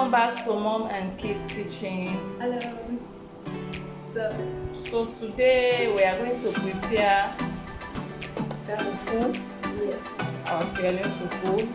Welcome back to Mom and Kid Kitchen. Hello. So today we are going to prepare fufu. Yes. Our Sierra Leone fufu,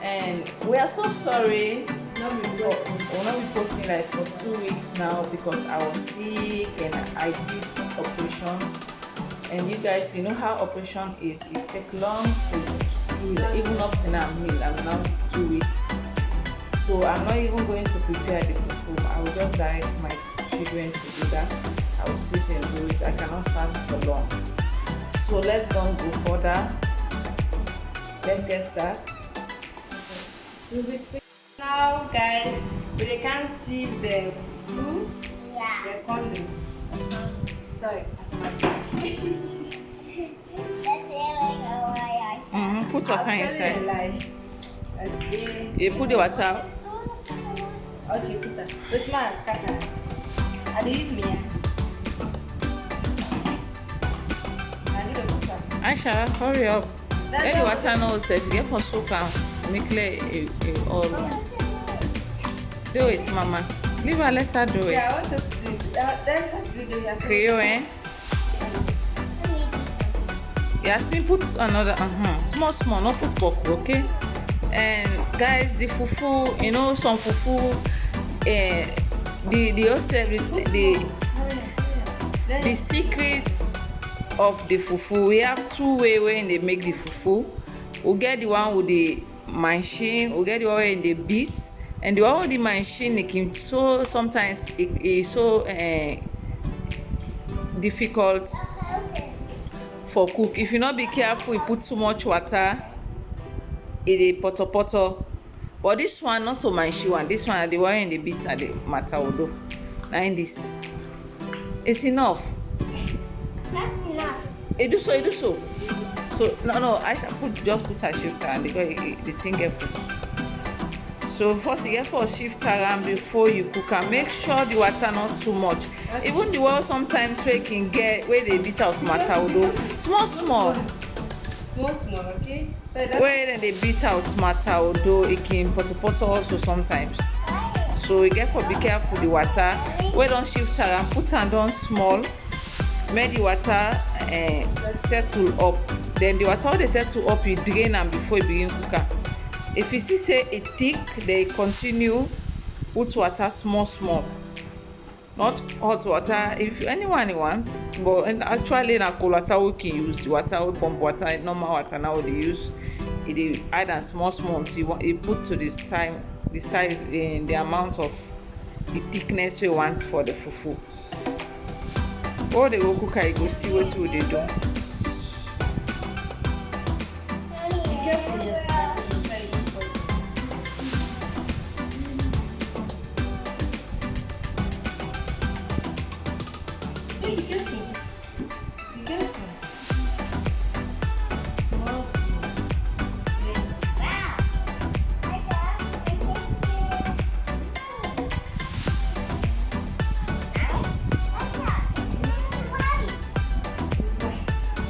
and we are so sorry. We'll not be posting like for 2 weeks now because I was sick and I did operation. And you guys, you know how operation is. It takes long to heal. Even up to now I'm healed. I'm now 2 weeks. So I'm not even going to prepare the fufu. I will just direct my children to do that. I will sit and do it. I cannot stand for long. So let's don't go further. Let's get started. We'll be speaking now, guys. But they can't see the fufu. Yeah. The condom. Sorry. Put water inside. Okay. You put the water. Okay, put that. Where's my scatter? I did me. I need to put that. Aisha, hurry up. Let the water know if you get for soak and make it all. Do it, Mama. Leave her, let her do it. Yeah, I wanted to do it. Creo, eh? Yasmin, put another, small, not put boku, okay? And guys, the fufu, you know, some fufu, the secret of the fufu, we have two ways when they make the fufu. We'll get the one with the machine, we'll get the one with the beats, and the one with the machine, it can so sometimes it is so difficult for cook. If you not be careful, you put too much water, it is poto. But this one not to machine one. This one, the one in the beats are the matter odo. Now in this, it's enough. That's enough. It do so. So no, I shall just put a shifter and the thing get food. So first you get for shifter and before you cook and make sure the water not too much. Even the water sometimes we can get where they beat out matter odo. Small. Okay. So Where they beat out matter odo, it can poto also sometimes. So you get for be careful the water. We don't shift and put and down small. Make the water settle up. Then the water they settle up, you drain and before you begin cook. If you see say it thick, they continue put water small. Not hot water. If anyone you want, but actually in a cold water we can use the water, we pump water, normal water now they use. It add and small until you put to this time the size in the amount of the thickness you want for the fufu. Or they go cook, you go see what they do.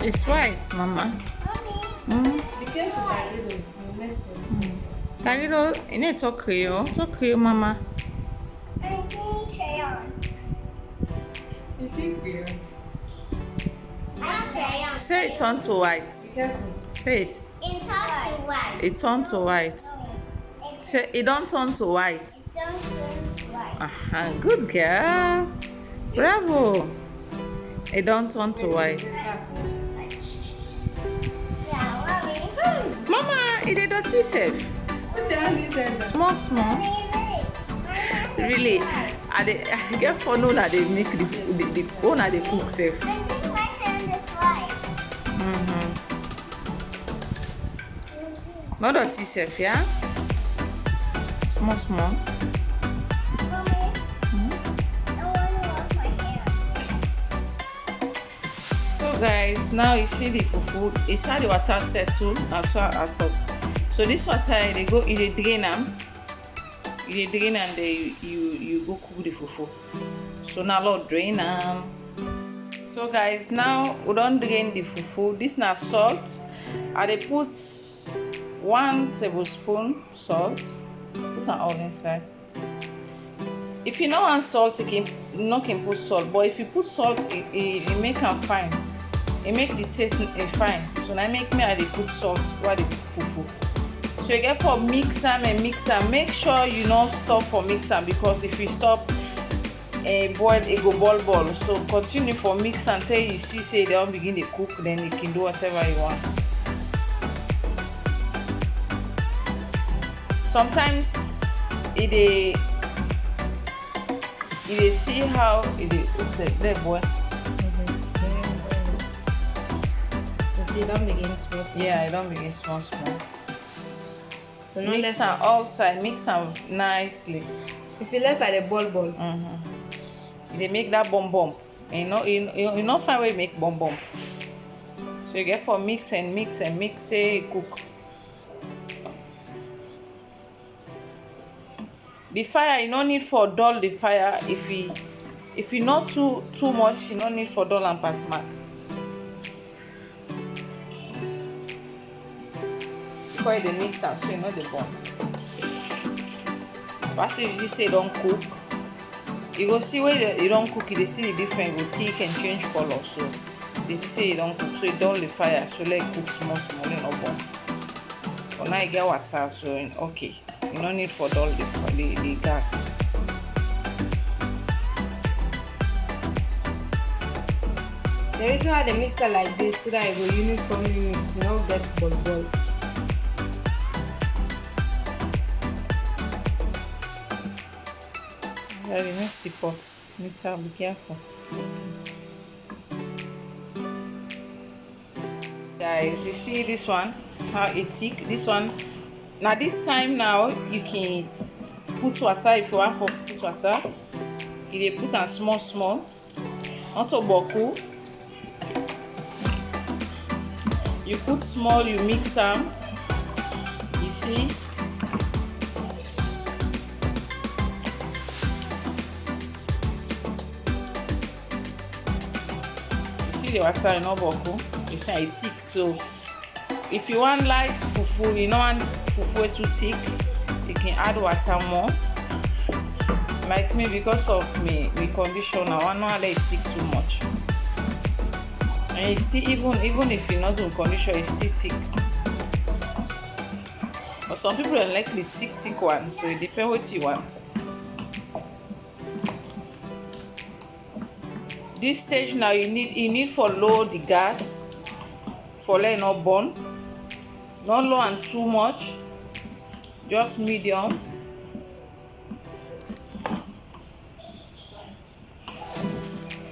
It's white, Mama. Be careful, Tariro, you need to talk Creole. Talk Creole, Mama. I think crayon. You think we're I'm crayon. Say it turn to white. be careful. Say it. It turns to white. It turn to white. Say it don't turn to white. Don't turn to white. Good girl. Bravo. It don't turn to white. Yeah, mommy. Mama, it is dirty safe. Put your hand inside. Small. Really, I get for no that they make the one that they cook safe. I think my hand is white. Not dirty safe, yeah. Small. Mommy, I want to wash my hair. So guys, now you see the fufu. It's how the water settle. That's what I talk. So this water they go in the drain them. You drain and you go cook the fufu. So now Lord drain them. So guys, now we don't drain the fufu. This now salt. I they put 1 tablespoon salt. Put it all inside. If you no want salt, you can put salt, but if you put salt, it make am fine. It make the taste fine. So now make me I dey put salt while dey cook fufu. So you get for mix am and mix am. Make sure you no stop for mix am, because if you stop boil, it go ball. So continue for mix until you see say they don begin dey cook, then you can do whatever you want. Sometimes it dey see how it dey boil. So you don't begin small. Yeah, I don't begin small. So mix am outside, mix am nicely. If you left at the ball. They make that bump. You know find where you make bump. So you get for mix, say cook. The fire, you no need for dull the fire. If you not too much, you no need for dull and pass mark. Before you mix am, so you know the bun. But if you say don't cook, you go see where you don't cook. You see the difference. Go thick and change color. So they say you don't cook, so you dull the fire. So let it cook small, you know bun. But now you get water, so okay. You no need for dull the gas. The reason why they mix it like this, so that it will uniformly mix, not get ball. Yeah, the next pot. Mix out, be careful. Guys, you see this one, how it thick. This one. Now this time now you can put water if you want for put water. You dey put am small. Not so boku. You put small, you mix am. You see. You see the water no boku. You see it thick. So if you want light fufu, you know want fufu too thick, you can add water more. Like me, because of me condition, I want not let it thick too much. And it's still even if you're not in condition, it's still thick. But some people don't like the thick one, so it depends what you want. This stage now you need for low the gas for let it not burn. Not low and too much, just medium.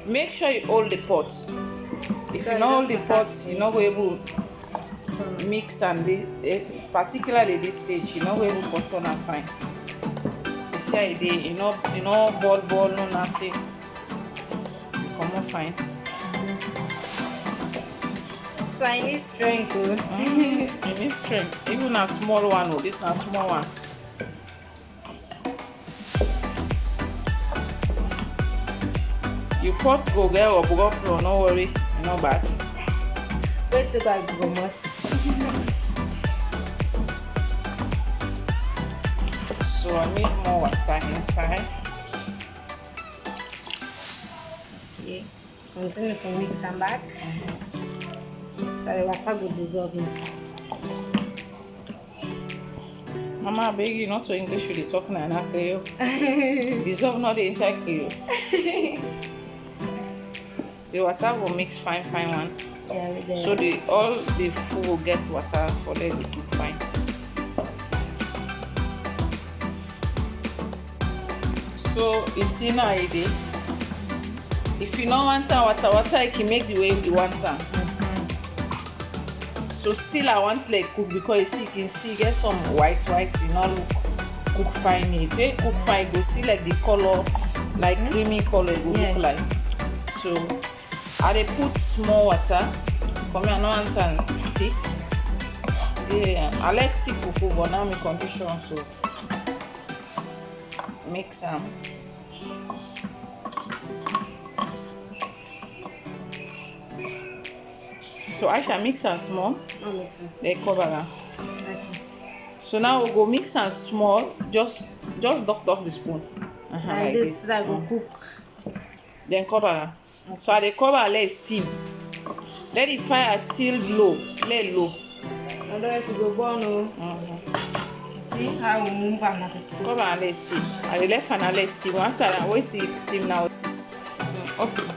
Make sure you hold the pot. If you don't hold the pot, you're not able to mix, and particularly this stage, you're not able to turn and fine. You see how it is, you know ball, no nothing. You come out fine. So I need strength too. You need strength. Even a small one, oh, this is a small one. Your pot go get or go, no worry, no bad. Wait till I go much. So I need more water inside. Okay. Continue to mix them back. So the water will dissolve inside. Mama, I beg you not to English with the talking and not Creole. Dissolve not the inside Creole. The water will mix fine one. Yeah, so all the food will get water for them to cook fine. So you see now idea. If you don't want water, you can make the way you want them. So still I want like cook, because you can see get some white, you know, look cook fine. It cook fine, go see like the color, like creamy color it will look like. So I dey put small water. Come here, I don't want thick. Today I like thick fufu, but now my condition, so mix them. So I shall mix and small. They cover them. So now we'll go mix and small. Just duck the spoon like this, so that I go cook. Then cover. So I dey cover and let it steam. Let the fire still low. Let it low. I don't have to go burn. See how we move am na the stove. Cover and let it steam. I dey let fan and let it steam. After that, we see steam now. Okay.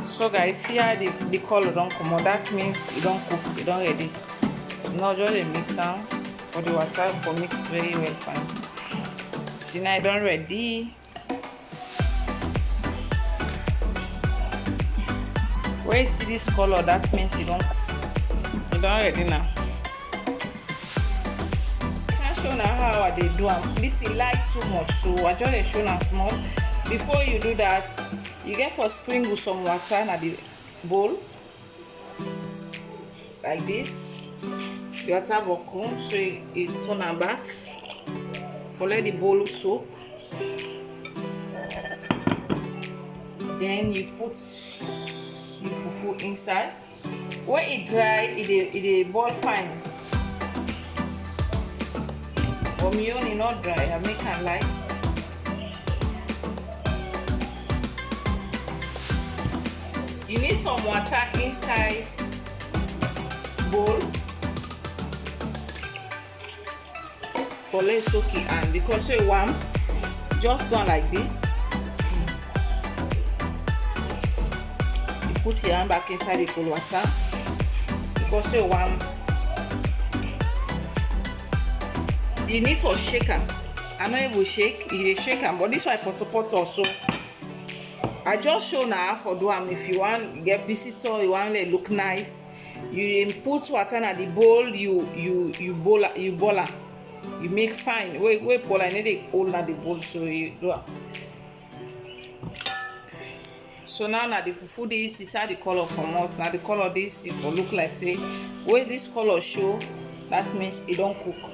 So guys, see how the color don't come out. That means it don't cook. It don't ready. Now just a mix am for the water for mix very well fine. See now it don't ready. When you see this color, that means it don't ready now. I can't show now how I dey do am. This is light too much, so I just show now small. Before you do that, you get for sprinkle some water in the bowl like this. The water vacuum, so you turn am back. For let the bowl soak. Then you put your fufu inside. When it dry, it boil fine. But my own is not dry. I make it light. You need some water inside bowl for let soak it, and because it's warm, just done like this. You put your hand back inside the cold water because it's warm. You need for shaker. I'm not able to shake. You shake them, but this one pot also. I just show now for do am. If you want get visitor, you want it look nice, you put water in the bowl, you boil am. You make fine. Wait boil, I need it hold na the bowl, so you do am. So now the fufu this is how the color come out. Now the color this if look like say where this color show, that means it don't cook.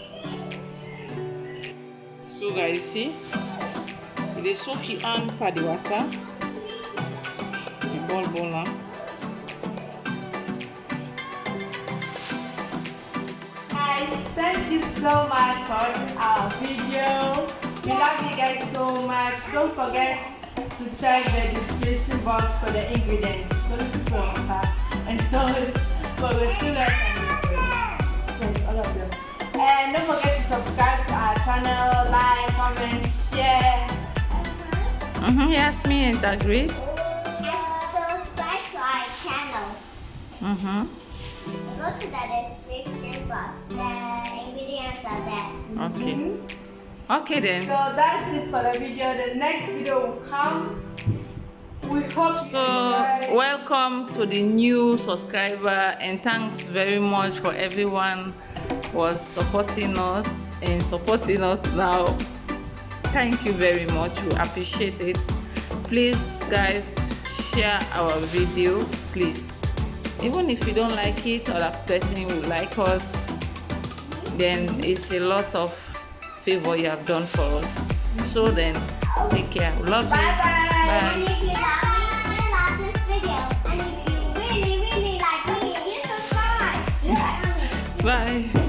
So guys, see, they soak your hand for the water. Ball now. Guys, thank you so much for watching our video. We love you guys so much. Don't forget to check the description box for the ingredients. So this is for water and salt, but we're still like yes, all of them. And don't forget to subscribe to our channel, like, comment, share. Yes, me and agree. Go to the description box. The ingredients are there. Okay. Okay then. So that's it for the video. The next video will come. We hope So you enjoy. welcome to the new subscriber, and thanks very much for everyone was supporting us and supporting us now. Thank you very much. We appreciate it. Please guys, share our video, please. Even if you don't like it or that person will like us, then it's a lot of favor you have done for us. So then, take care. Love you. Bye-bye. And if you love this video, and if you really like me, you subscribe. Bye.